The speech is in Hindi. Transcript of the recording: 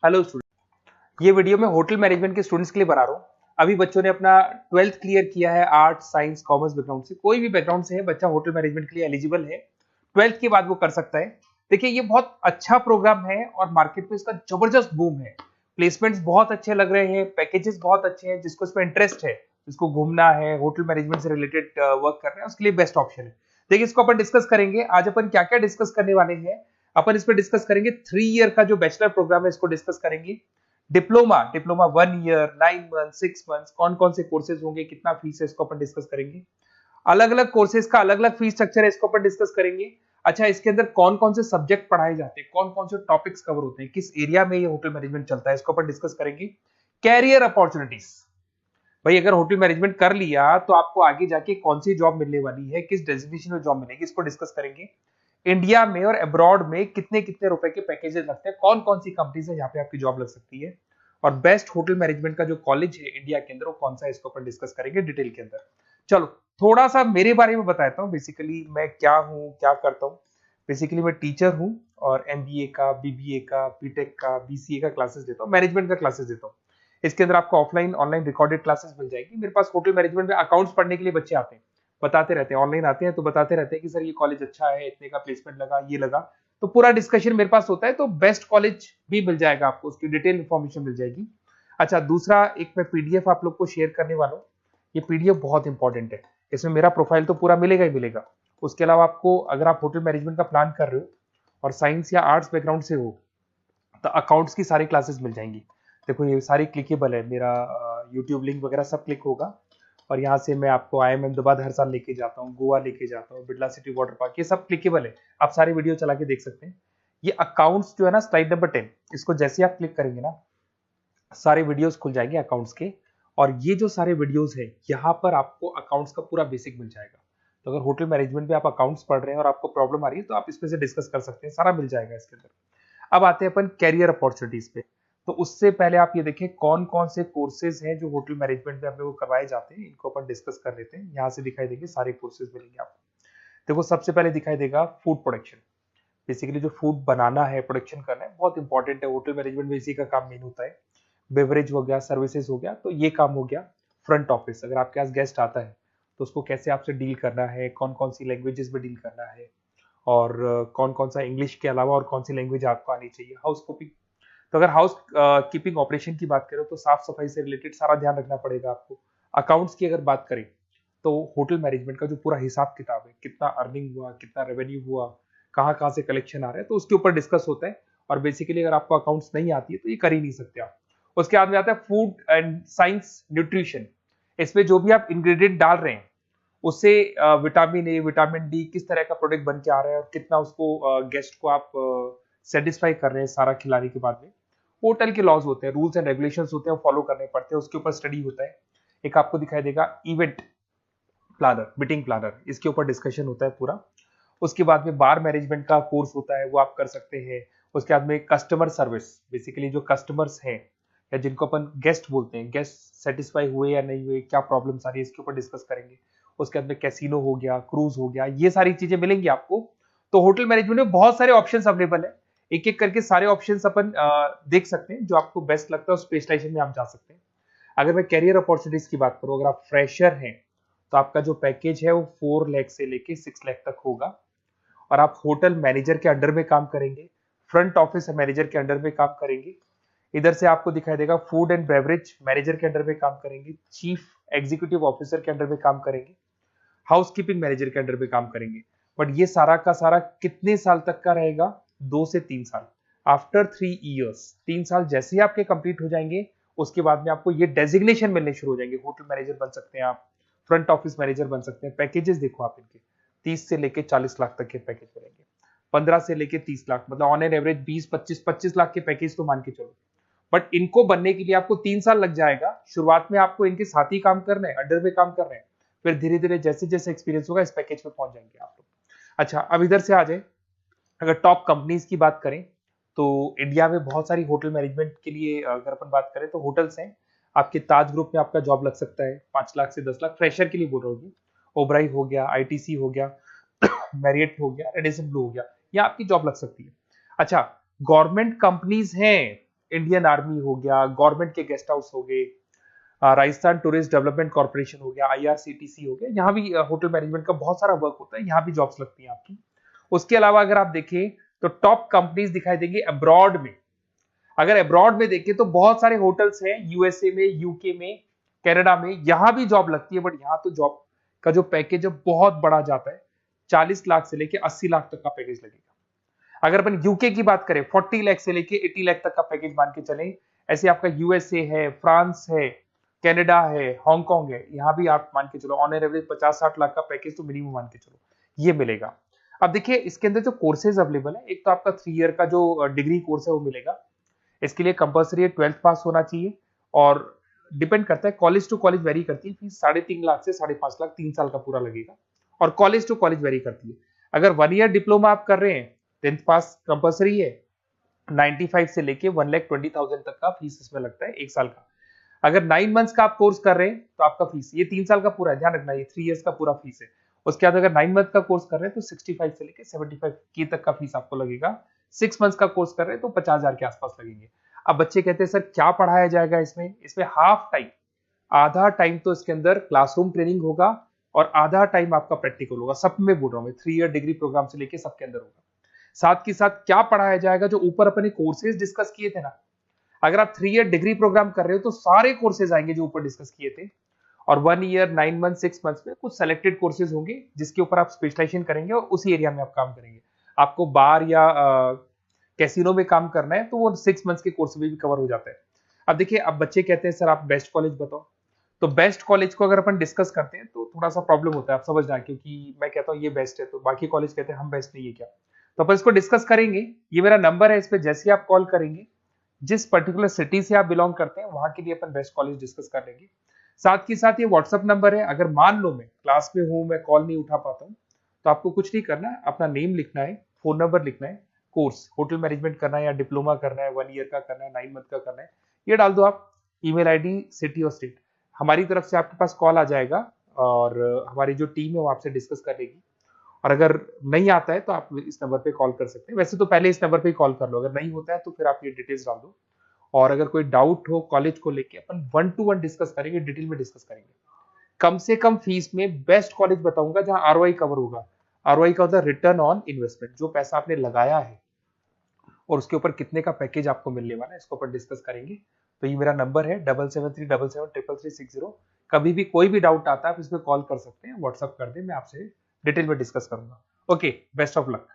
हेलो स्टूडेंट, ये वीडियो मैं होटल मैनेजमेंट के स्टूडेंट्स के लिए बना रहा हूँ। अभी बच्चों ने अपना 12th क्लियर किया है, आर्ट साइंस कॉमर्स बैकग्राउंड से, कोई भी बैकग्राउंड से है बच्चा होटल मैनेजमेंट के लिए एलिजिबल है। 12th के बाद वो कर सकता है। देखिए, ये बहुत अच्छा प्रोग्राम है और मार्केट में इसका जबरदस्त बूम है। प्लेसमेंट्स बहुत अच्छे लग रहे हैं, पैकेजेस बहुत अच्छे हैं। जिसको इसमें इंटरेस्ट है, जिसको घूमना है, होटल मैनेजमेंट से रिलेटेड वर्क करना है, उसके लिए बेस्ट ऑप्शन है। देखिए, इसको अपन डिस्कस करेंगे आज। अपन क्या क्या डिस्कस करने वाले हैं, अपन इस पर डिस्कस करेंगे। 3 ईयर का जो बैचलर प्रोग्राम है इसको डिस्कस करेंगे। Diploma diploma 1 year, 9 month, 6 month, कौन कौन से कोर्सेज होंगे, कितना फीस है, इसको अपन डिस्कस करेंगे। अलग अलग कोर्सेज का अलग अलग फीस स्ट्रक्चर है, इसको अपन डिस्कस करेंगे। अच्छा, इसके अंदर कौन कौन से सब्जेक्ट पढ़ाए जाते हैं, कौन कौन से टॉपिक्स कवर होते हैं, किस एरिया में ये होटल मैनेजमेंट चलता है, इसको अपन डिस्कस करेंगे। कैरियर अपॉर्चुनिटीज, भाई अगर होटल मैनेजमेंट कर लिया तो आपको आगे जाके कौन सी जॉब मिलने वाली है, किस डेजिग्नेशन में जॉब मिलेगी, इसको डिस्कस करेंगे। इंडिया में और अब्रॉड में कितने कितने रुपए के पैकेजेस लगते हैं, कौन कौन सी कंपनीज है जहां पे आपकी जॉब लग सकती है, और बेस्ट होटल मैनेजमेंट का जो कॉलेज है इंडिया के अंदर वो कौन सा है, इसको अपन डिस्कस करेंगे डिटेल के अंदर। चलो, थोड़ा सा मेरे बारे में बताता हूँ। बेसिकली मैं क्या हूँ, क्या करता हूँ। बेसिकली मैं टीचर हूँ और एमबीए का, बीबीए का, बीटेक का, बीसीए का क्लासेस देता हूँ, मैनेजमेंट का क्लासेस देता हूँ। इसके अंदर आपको ऑफलाइन ऑनलाइन रिकॉर्डेड क्लासेस मिल जाएगी। मेरे पास होटल मैनेजमेंट में अकाउंट्स पढ़ने के लिए बच्चे आते हैं, बताते रहते हैं, ऑनलाइन आते हैं तो बताते रहते हैं कि सर ये कॉलेज अच्छा है, इतने का प्लेसमेंट लगा, ये लगा। तो पूरा डिस्कशन मेरे पास होता है, तो बेस्ट कॉलेज भी मिल जाएगा आपको, उसकी डिटेल इंफॉर्मेशन मिल जाएगी। अच्छा, दूसरा एक मैं पीडीएफ आप लोग को शेयर करने वाला हूँ। ये पीडीएफ बहुत इंपॉर्टेंट है, इसमें मेरा प्रोफाइल तो पूरा मिलेगा ही मिलेगा। उसके अलावा आपको, अगर आप होटल मैनेजमेंट का प्लान कर रहे हो और साइंस या आर्ट्स बैकग्राउंड से हो, तो अकाउंट्स की सारी क्लासेस मिल जाएंगी। देखो, ये सारी क्लिकेबल है, मेरा यूट्यूब लिंक वगैरह सब क्लिक होगा। और यहाँ से मैं आपको IIM अहमदाबाद हर साल लेके जाता हूँ, गोवा लेके जाता हूँ, बिरला सिटी वाटर पार्क, ये सब क्लिकेबल है। आप सारी वीडियो चला के देख सकते हैं। ये अकाउंट्स जो है ना, स्लाइड नंबर 10, इसको जैसे आप क्लिक करेंगे ना, सारे वीडियोस खुल जाएंगे अकाउंट्स के। और ये जो सारे वीडियोस है, यहाँ पर आपको अकाउंट्स का पूरा बेसिक मिल जाएगा। तो अगर होटल मैनेजमेंट में आप अकाउंट्स पढ़ रहे हैं और आपको प्रॉब्लम आ रही है, तो आप इसमें से डिस्कस कर सकते हैं, सारा मिल जाएगा इसके अंदर। अब आते हैं अपन कैरियर अपॉर्चुनिटीज पे। तो उससे पहले आप ये देखें कौन कौन से कोर्सेज हैं जो होटल मैनेजमेंट में अपने को करवाए जाते हैं, इनको अपन डिस्कस कर लेते हैं। यहाँ से दिखाई देंगे सारे कोर्सेज मिलेंगे आपको। देखो, सबसे पहले दिखाई देगा फूड प्रोडक्शन। बेसिकली जो फूड बनाना है, प्रोडक्शन करना है, बहुत इंपॉर्टेंट है। होटल मैनेजमेंट में इसी का काम मेन होता है। बेवरेज हो गया, सर्विसेज हो गया, तो ये काम हो गया। फ्रंट ऑफिस, अगर आपके पास गेस्ट आता है तो उसको कैसे आपसे डील करना है, कौन कौन सी लैंग्वेजेस में डील करना है, और कौन कौन सा इंग्लिश के अलावा और कौन सी लैंग्वेज आपको आनी चाहिए। हाउस कीपिंग, तो अगर हाउस कीपिंग ऑपरेशन की बात करें तो साफ सफाई से रिलेटेड सारा ध्यान रखना पड़ेगा आपको। अकाउंट्स की अगर बात करें तो होटल मैनेजमेंट का जो पूरा हिसाब किताब है, कितना अर्निंग हुआ, कितना रेवेन्यू हुआ, कहाँ कहाँ से कलेक्शन आ रहा है, तो उसके ऊपर डिस्कस होता है। और बेसिकली अगर आपको अकाउंट्स नहीं आती है तो ये कर ही नहीं सकते आप। उसके बाद में आता है फूड एंड साइंस न्यूट्रिशन। इसमें जो भी आप इंग्रेडिएंट डाल रहे हैं, उससे विटामिन ए, विटामिन डी, किस तरह का प्रोडक्ट बन के आ रहा है और कितना उसको गेस्ट को आप सेटिस्फाई कर रहे हैं सारा खिलाने के बाद में। होटल के लॉज होते हैं, रूल्स एंड रेगुलेशंस होते हैं, वो फॉलो करने पड़ते हैं, उसके ऊपर स्टडी होता है। एक आपको दिखाई देगा इवेंट प्लानर, मीटिंग प्लानर, इसके ऊपर डिस्कशन होता है पूरा। उसके बाद में बार मैनेजमेंट का कोर्स होता है, वो आप कर सकते हैं। उसके बाद में कस्टमर सर्विस, बेसिकली जो कस्टमर्स हैं या जिनको अपन गेस्ट बोलते हैं, गेस्ट सेटिस्फाई हुए या नहीं हुए, क्या प्रॉब्लम्स आ रही है, इसके ऊपर डिस्कस करेंगे। उसके बाद में कैसीनो हो गया, क्रूज हो गया, ये सारी चीजें मिलेंगी आपको। तो होटल मैनेजमेंट में बहुत सारे ऑप्शंस अवेलेबल है। एक एक करके सारे ऑप्शंस अपन देख सकते हैं, जो आपको बेस्ट लगता है उस स्पेशलाइजेशन में आप जा सकते हैं। अगर मैं कैरियर अपॉर्चुनिटीज की बात करूं, अगर आप फ्रेशर हैं तो आपका जो पैकेज है वो 4 लाख से लेके 6 लाख तक होगा। और आप होटल मैनेजर के अंडर में काम करेंगे, फ्रंट ऑफिस मैनेजर के अंडर में काम करेंगे। इधर से आपको दिखाई देगा फूड एंड बेवरेज मैनेजर के अंडर में काम करेंगे, चीफ एग्जीक्यूटिव ऑफिसर के अंडर में काम करेंगे, हाउसकीपिंग मैनेजर के अंडर में काम करेंगे। बट ये सारा का सारा कितने साल तक का रहेगा? 2 से 3 साल। आफ्टर 3 इयर्स, 3 साल जैसे ही आपके कंप्लीट हो जाएंगे, उसके बाद में आपको ये डेजिग्नेशन मिलने शुरू हो जाएंगे। होटल मैनेजर बन सकते हैं आप, फ्रंट ऑफिस मैनेजर बन सकते हैं। पैकेजेस देखो आप इनके, 30 से लेके 40 लाख तक के पैकेज मिलेंगे, 15 से लेके 30 लाख, मतलब ऑन एन एवरेज 20, 25, 25 लाख के पैकेज तो मान के चलो। बट इनको बनने के लिए आपको 3 साल लग जाएगा। शुरुआत में आपको इनके साथ ही काम करना है, अंडर में काम कर रहे हैं, फिर धीरे धीरे जैसे जैसे एक्सपीरियंस होगा इस पैकेज पे पहुंच जाएंगे आप लोग। अच्छा, अब इधर से आ जाए, अगर टॉप कंपनीज की बात करें तो इंडिया में बहुत सारी होटल मैनेजमेंट के लिए अगर अपन बात करें तो होटल्स हैं। आपके ताज ग्रुप में आपका जॉब लग सकता है 5 लाख से 10 लाख, फ्रेशर के लिए बोल रहा हूँ। ओबराई हो गया, आईटीसी हो गया, मैरियट हो गया, रेडिसन ब्लू हो गया, यहाँ आपकी जॉब लग सकती है। अच्छा, गवर्नमेंट कंपनीज हैं इंडियन आर्मी हो गया, गवर्नमेंट के गेस्ट हाउस हो गए, राजस्थान टूरिस्ट डेवलपमेंट कॉर्पोरेशन हो गया, आईआरसीटीसी हो गया, यहाँ भी होटल मैनेजमेंट का बहुत सारा वर्क होता है, यहाँ भी जॉब्स लगती हैं आपकी। उसके अलावा अगर आप देखें तो टॉप कंपनीज दिखाई देंगी अब्रॉड में। अगर अब्रॉड में देखें तो बहुत सारे होटल्स हैं यूएसए में, यूके में, कनाडा में, यहां भी जॉब लगती है, बट यहां तो जॉब का जो पैकेज है बहुत बड़ा जाता है, 40 लाख से लेके 80 लाख तक का पैकेज लगेगा। अगर अपन यूके की बात करें 40 लाख से लेके 80 लाख तक का पैकेज मान के चलें। ऐसे आपका यूएसए है, फ्रांस है, कनाडा है, हांगकांग है, यहाँ भी आप मान के चलो ऑन एवरेज 50-60 लाख का पैकेज तो मिनिमम मान के चलो ये मिलेगा। अब देखिए इसके अंदर जो कोर्सेज अवेलेबल है, एक तो आपका 3 ईयर का जो डिग्री कोर्स है वो मिलेगा। इसके लिए कंपलसरी 12th पास होना चाहिए और डिपेंड करता है, कॉलेज टू कॉलेज वेरी करती है फीस, 3.5 लाख से 5.5 लाख 3 साल का पूरा लगेगा, और कॉलेज टू कॉलेज वेरी करती है। अगर 1 ईयर डिप्लोमा आप कर रहे हैं, 10th पास कंपलसरी है, 95 से लेके 1,20,000 तक का फीस इसमें लगता है एक साल का। अगर 9 मंथ्स का आप कोर्स कर रहे हैं तो आपका फीस, ये 3 साल का पूरा है, ध्यान रखना ये 3 इयर्स का पूरा फीस है। उसके बाद अगर 9 मंथ का कोर्स कर रहे हैं तो 65 से लेके 75 के तक का फीस आपको लगेगा। 6 मंथ्स का कोर्स कर रहे हैं तो 50,000 के आसपास लगेंगे। अब बच्चे कहते हैं सर क्या पढ़ाया जाएगा इसमें? इसमें हाफ टाइम, आधा टाइम तो इसके अंदर क्लासरूम ट्रेनिंग होगा और आधा टाइम आपका प्रैक्टिकल होगा। सब में बोल रहा हूं मैं, 3 ईयर डिग्री प्रोग्राम से लेके सबके अंदर होगा। साथ के साथ क्या पढ़ाया जाएगा, जो ऊपर अपने कोर्सेज डिस्कस किए थे ना, अगर आप 3 ईयर डिग्री प्रोग्राम कर रहे हो तो सारे कोर्सेज आएंगे जो ऊपर डिस्कस किए थे, और 1 ईयर 9 मंथ 6 मंथ्स में कुछ सेलेक्टेड कोर्सेज होंगे जिसके ऊपर आप स्पेशलाइजेशन करेंगे और उसी एरिया में आप काम करेंगे। आपको बार या कैसीनो में काम करना है तो वो 6 मंथ्स के कोर्स में भी कवर हो जाता है। अब देखिए, अब बच्चे कहते हैं सर आप बेस्ट कॉलेज बताओ, तो बेस्ट कॉलेज को अगर अपन डिस्कस करते हैं तो थोड़ा सा प्रॉब्लम होता है, आप समझना, क्योंकि मैं कहता हूँ ये बेस्ट है तो बाकी कॉलेज कहते हैं हम बेस्ट नहीं है क्या, तो अपन इसको डिस्कस करेंगे। ये मेरा नंबर है, इस पे जैसे आप कॉल करेंगे, जिस पर्टिकुलर सिटी से आप बिलोंग करते हैं वहां के लिए अपन बेस्ट कॉलेज डिस्कस कर लेंगे। साथ ही साथ ये व्हाट्सअप नंबर है, अगर मान लो मैं क्लास में हूं, मैं कॉल नहीं उठा पाता हूँ, तो आपको कुछ नहीं करना है, अपना नेम लिखना है, फोन नंबर लिखना है, कोर्स होटल मैनेजमेंट करना है या डिप्लोमा करना है, 1 ईयर का करना है, 9 मंथ का करना है, ये डाल दो आप, ईमेल आईडी, सिटी और स्टेट, हमारी तरफ से आपके पास कॉल आ जाएगा और हमारी जो टीम है वो आपसे डिस्कस कर लेगी। और अगर नहीं आता है तो आप इस नंबर पे कॉल कर सकते हैं, वैसे तो पहले इस नंबर पे कॉल कर लो, अगर नहीं होता है तो फिर आप ये डिटेल्स डाल दो। और अगर कोई डाउट हो कॉलेज को लेके, अपन 1 to 1 डिस्कस करेंगे, डिटेल में डिस्कस करेंगे। कम से कम फीस में बेस्ट कॉलेज बताऊंगा जहां आरओआई कवर होगा। आरओआई का होता है रिटर्न ऑन इन्वेस्टमेंट, जो पैसा आपने लगाया है और उसके ऊपर कितने का पैकेज आपको मिलने वाला है, इसको अपन डिस्कस करेंगे। तो ये मेरा नंबर है 7737733360। कभी भी कोई भी डाउट आता है आप इसमें कॉल कर सकते हैं, व्हाट्सअप कर दे, मैं आपसे डिटेल में डिस्कस करूंगा। Okay, best of luck.